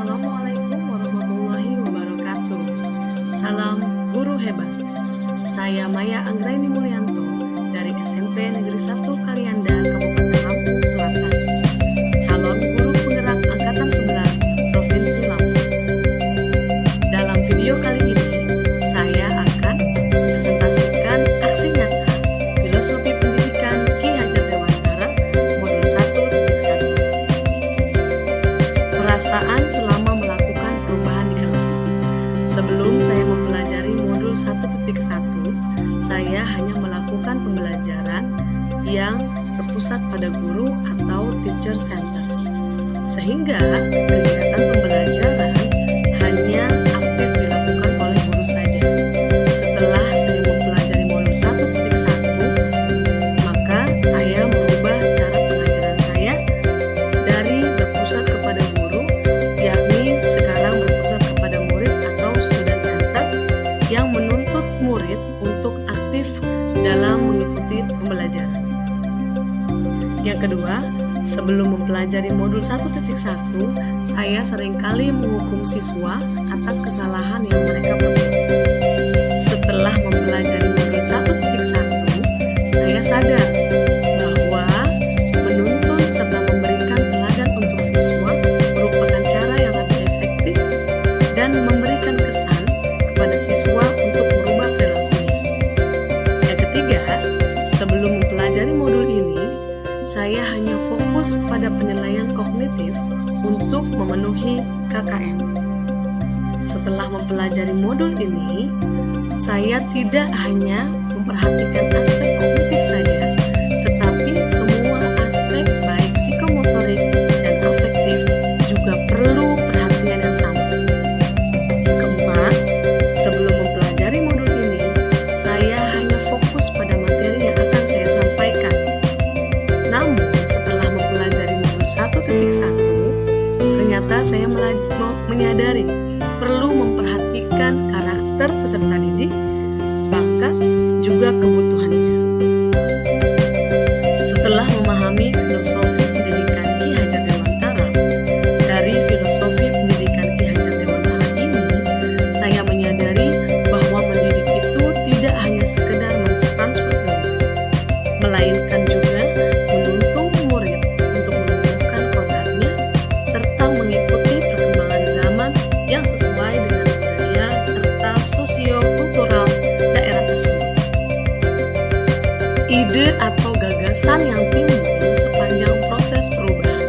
Assalamualaikum warahmatullahi wabarakatuh. Salam Guru Hebat. Saya Maya Anggraini Mulyanto dari SMP Negeri 1 Kalianda, Kabupaten Lampung Selatan. Calon Guru Penggerak Angkatan 11 Provinsi Lampung. Dalam video kali ini, saya akan presentasikan aksi nyata Filosofi Pendidikan Ki Hajar Dewantara Modul 1.1. Perasaan selama melakukan perubahan di kelas. Sebelum saya mempelajari modul 1.1, saya hanya melakukan pembelajaran yang berpusat pada guru atau teacher center. Sehingga kegiatan pembelajaran hanya aktif dilakukan oleh guru saja. Setelah saya mempelajari modul 1.1, maka saya merubah cara pengajaran saya dari berpusat kepada guru, yakni sekarang berpusat kepada murid atau student center yang menuntut murid untuk aktif dalam mengikuti pembelajaran. Yang kedua, sebelum mempelajari modul 1.1, saya seringkali menghukum siswa atas kesalahan yang mereka perbuat. Setelah mempelajari modul 1.1, saya sadar bahwa menuntun serta memberikan teladan untuk siswa merupakan cara yang lebih efektif dan memberikan kesan kepada siswa untuk merubah perilakunya. Yang ketiga, sebelum mempelajari modul ini, saya hanya fokus pada penilaian kognitif untuk memenuhi KKM. Setelah mempelajari modul ini, saya tidak hanya memperhatikan aspek kognitif saja, tetapi semua aspek baik psikomotorik dan afektif juga perlu perhatian yang sama. Keempat, sebelum mempelajari modul ini, saya hanya fokus pada materi yang akan saya sampaikan. Namun, setelah mempelajari modul 1.1, ternyata saya menyadari perlu memperhatikan karakter peserta didik, bakat, juga kebutuhannya. Setelah memahami filosofi pendidikan Ki Hajar Dewantara, dari filosofi pendidikan Ki Hajar Dewantara ini, saya menyadari bahwa mendidik itu tidak hanya sekedar mentransfer ilmu, melainkan juga menuntun murid untuk menumbuhkan kodratnya serta mengikuti perkembangan zaman yang sesuai dengan budaya serta sosio-kultural daerah tersebut. Ide atau gagasan yang timbul sepanjang proses perubahan.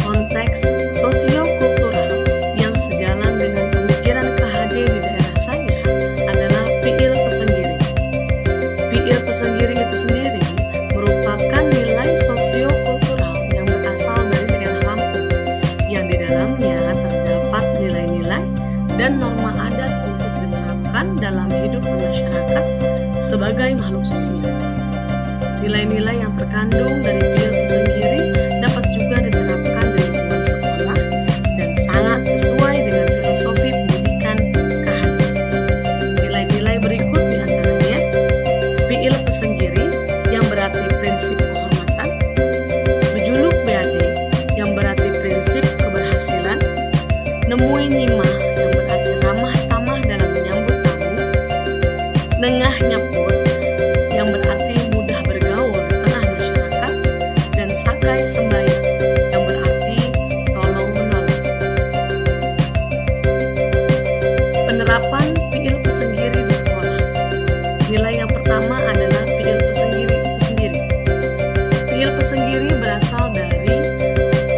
Konteks sosio-kultural yang sejalan dengan pemikiran KHD di daerah saya adalah PIL Pesenggiri. PIL Pesenggiri itu sendiri merupakan nilai sosio-kultural yang berasal dari daerah Lampung, yang di dalamnya terdapat nilai-nilai dan norma adat untuk diterapkan dalam hidup bermasyarakat sebagai makhluk sosial. Nilai-nilai yang terkandung dari PIL Pesenggiri dapat juga diterapkan di lingkungan sekolah dan sangat sesuai dengan filosofi pendidikan KHD. Nilai-nilai berikut diantaranya PIL Pesenggiri yang berarti prinsip kehormatan, Bejuluk BAD yang berarti prinsip keberhasilan, Nemui Nyimah yang berarti ramah tamah dalam menyambut tamu, Nengah Nyaput yang berarti mudah bergaul di tengah masyarakat, dan Sakai Sembayang yang berarti tolong menolong. Penerapan PIL Pesenggiri di sekolah. Nilai yang pertama adalah PIL Pesenggiri itu sendiri. PIL Pesenggiri berasal dari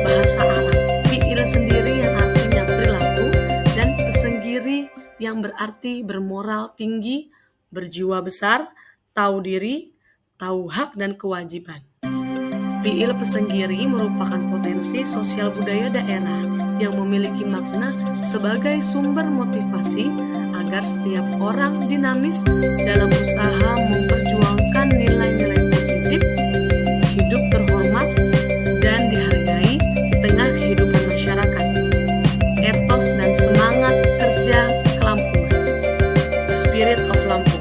bahasa Arab. PIL sendiri yang artinya perilaku, dan Pesenggiri yang berarti bermoral tinggi, berjiwa besar, tahu diri, tahu hak dan kewajiban. PIL Pesenggiri merupakan potensi sosial budaya daerah yang memiliki makna sebagai sumber motivasi agar setiap orang dinamis dalam usaha memperjuangkan nilai-nilai positif, hidup terhormat, dan dihargai di tengah kehidupan masyarakat. Etos dan semangat kerja kelampungan. The Spirit of Lampung.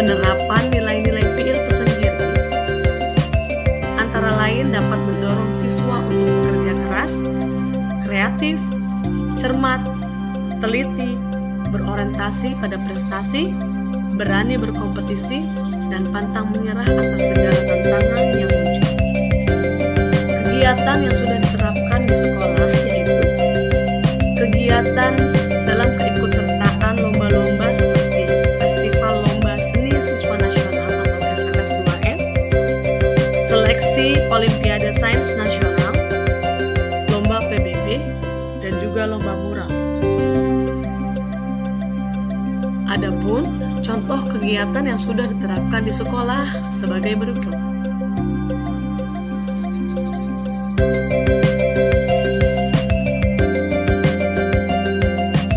Penerapan nilai-nilai PIL Pesenggiri antara lain dapat mendorong siswa untuk bekerja keras, cerdas, kreatif, cermat, teliti, berorientasi pada prestasi, berani berkompetisi, dan pantang menyerah atas segala tantangan yang muncul. Kegiatan yang sudah diterapkan di sekolah yaitu kegiatan dalam keikutsertaan lomba-lomba seperti Festival Lomba Seni Siswa Nasional atau FLS 2N, Seleksi Olimpiade Sains Nasional, Lomba PBB, dan juga Lomba Mural. Adapun contoh kegiatan yang sudah diterapkan di sekolah sebagai berikut.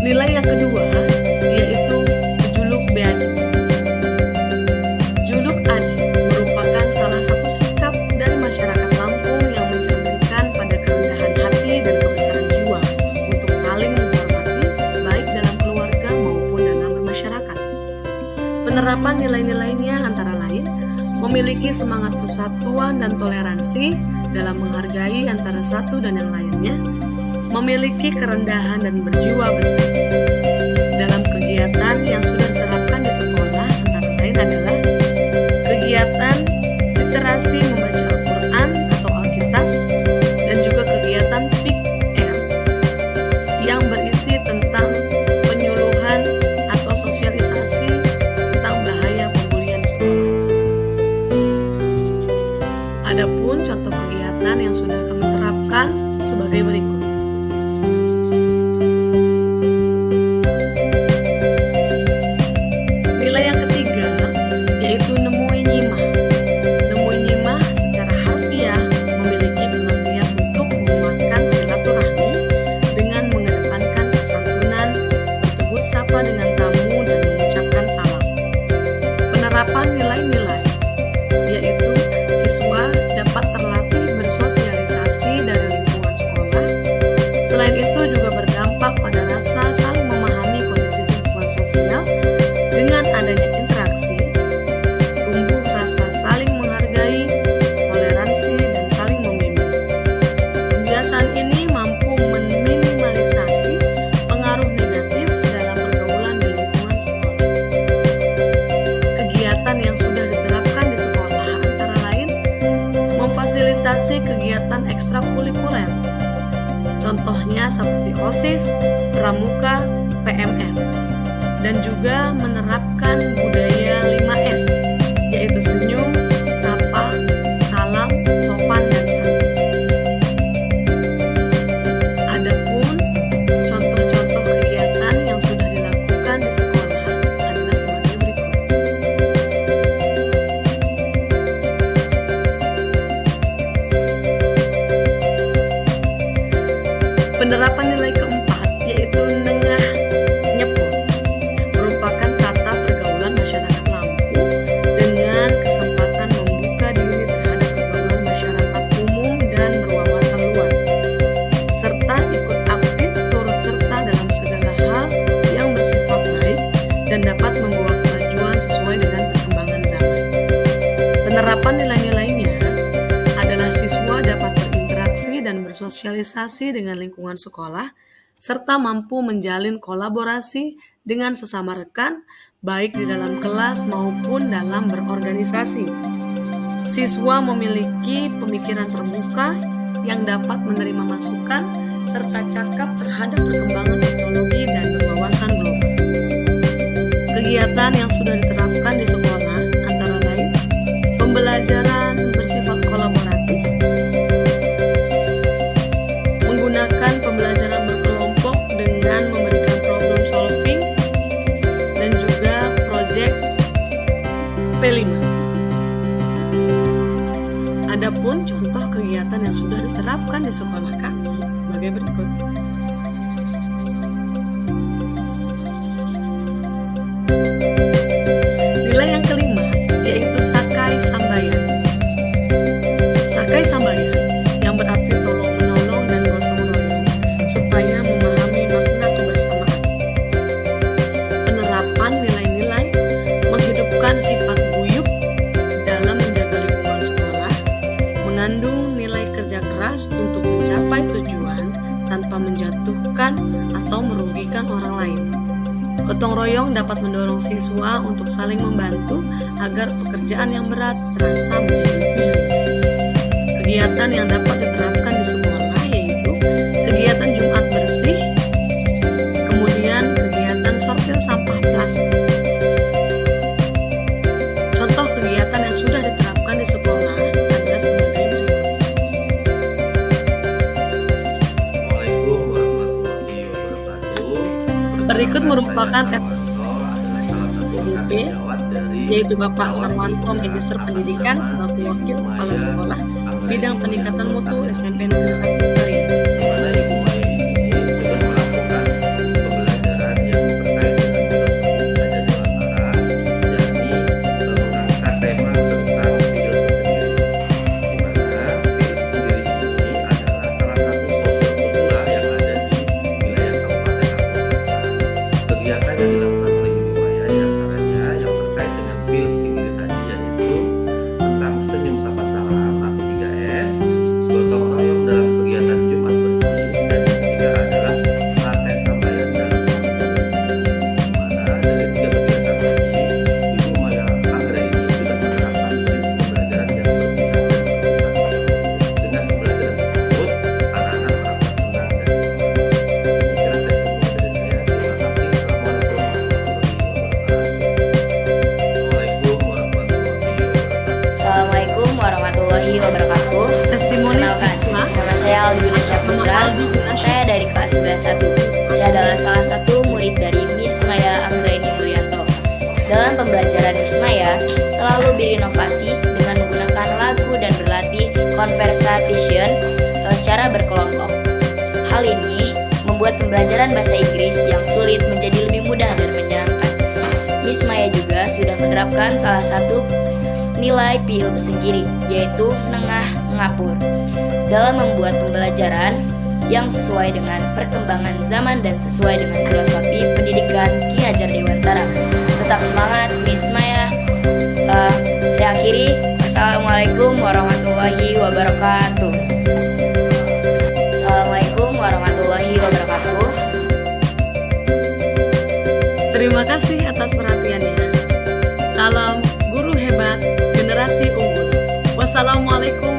Nilai yang kedua yaitu juluk Beadi. Juluk Adi merupakan salah satu sikap dari masyarakat Lampung yang mencerminkan pada kerendahan hati dan kebesaran jiwa untuk saling menghormati baik dalam keluarga maupun dalam bermasyarakat. Penerapan nilai-nilainya antara lain memiliki semangat persatuan dan toleransi dalam menghargai antara satu dan yang lainnya, memiliki kerendahan dan berjiwa besar. Dalam kegiatan yang sudah diterapkan di sekolah antara lain adalah kegiatan literasi membaca Al-Quran atau Alkitab dan juga kegiatan PIK-R yang berisi tentang penyuluhan atau sosialisasi tentang bahaya pembulian di sekolah. Adapun contoh kegiatan yang sudah kami terapkan sebagai berikut. Nilai yang ketiga yaitu Nemui Nyimah. Nemui Nyimah secara harfiah memiliki pengertian untuk menguatkan silaturahmi dengan mengedepankan kesantunan, bertegur sapa dengan tamu dan mengucapkan salam. Penerapan nilai-nilai yaitu siswa dapat terlatih bersosialisasi dari lingkungan sekolah. Selain itu juga berdampak pada rasa saling memahami kondisi lingkungan sosial. Dengan adanya interaksi, tumbuh rasa saling menghargai, toleransi, dan saling membimbing. Kebiasaan ini mampu meminimalisasi pengaruh negatif dalam pergaulan di lingkungan sekolah. Kegiatan yang sudah diterapkan di sekolah antara lain memfasilitasi kegiatan ekstrakurikuler. Contohnya seperti OSIS, Pramuka, PMM, dan juga menerapkan budaya 5S, yaitu senyum, sapa, salam, sopan, dan santun. Adapun contoh-contoh kegiatan yang sudah dilakukan di sekolah adalah sebagai berikut. Penerapan nilai keempat yaitu Nengah Nyepur merupakan tata pergaulan masyarakat Lampung dengan kesempatan membuka diri terhadap pergaulan masyarakat umum dan berwawasan luas, serta ikut aktif turut serta dalam segala hal yang bersifat baik dan dapat membawa kemajuan sesuai dengan perkembangan zaman. Penerapan nilai-nilainya adalah siswa dapat berinteraksi dan bersosialisasi dengan lingkungan sekolah, serta mampu menjalin kolaborasi dengan sesama rekan, baik di dalam kelas maupun dalam berorganisasi. Siswa memiliki pemikiran terbuka yang dapat menerima masukan, serta cakap terhadap perkembangan teknologi dan berwawasan global. Kegiatan yang sudah diterapkan di sekolah antara lain pembelajaran bersifat kolaboratif, menggunakan pembelajaran berkelompok dengan memberikan problem solving, dan juga proyek P5. Adapun contoh kegiatan yang sudah diterapkan di sekolah kami sebagai berikut. Nilai yang kelima yaitu Sakai Sambayan. Sakai Sambayan yang berarti tolong-menolong dan gotong royong supaya memahami makna kebersamaan. Penerapan nilai-nilai menghidupkan sifat guyup dalam menjaga lingkungan sekolah, mengandung nilai kerja bekerja keras untuk mencapai tujuan tanpa menjatuhkan atau merugikan orang lain. Gotong royong dapat mendorong siswa untuk saling membantu agar pekerjaan yang berat terasa menjadi ringan. Kegiatan yang dapat diterapkan di sekolah yaitu kegiatan Jumat bersih, kemudian kegiatan sortir sampah plastik. Contoh kegiatan yang sudah diterapkan di sekolah adalah sebagai berikut. Assalamualaikum warahmatullahi wabarakatuh. Berikut merupakan tes UP, yaitu Bapak Sarwanto, Magister Pendidikan sebagai wakil kepala sekolah bidang peningkatan mutu SMP Negeri 1 Pelayan. di mana Ibu Maya ini sudah melakukan pembelajaran yang terkait dengan filosofi Raja Dewantara, yakni mengangkat tema tentang film sendiri, di mana film sendiri ini adalah salah satu sosial kultural yang ada di wilayah Kabupaten Purwakarta. Kegiatan yang dilakukan oleh Ibu Maya diantaranya yang terkait dengan film sendiri tadi, yaitu tentang Senyum Sapa Salam atau 3S, gotong royong dalam kegiatan Jumat bersih, dan yang ketiga adalah latihan sambayan dalam di mana dari tiga kegiatan tadi Ibu Maya Anggreni sudah menerapkan prinsip pembelajaran yang berpihak dan bermanfaat. Dengan pembelajaran tersebut, anak-anak merasa senang dan demikian testimoni dari saya. Terima kasih. Assalamualaikum warahmatullahi wabarakatuh. Testimoni Perkenalkan, siswa nama saya Aldi Syafudra. Saya dari kelas 91. Saya adalah salah satu murid dari Miss Maya Anggreni Mulyanto. Dalam pembelajaran Miss Maya selalu berinovasi dengan menggunakan lagu dan berlatih conversation secara berkelompok. Hal ini membuat pembelajaran bahasa Inggris yang sulit menjadi lebih mudah dan menyenangkan. Miss Maya juga sudah menerapkan salah satu nilai film sendiri, yaitu nengah ngapur, dalam membuat pembelajaran yang sesuai dengan perkembangan zaman dan sesuai dengan filosofi pendidikan Ki Hajar Dewantara. Tetap semangat Miss Maya. Saya akhiri. Assalamualaikum warahmatullahi wabarakatuh. Assalamualaikum warahmatullahi wabarakatuh. terima kasih atas perhatiannya. Salam guru hebat generasi unggul. Wassalamualaikum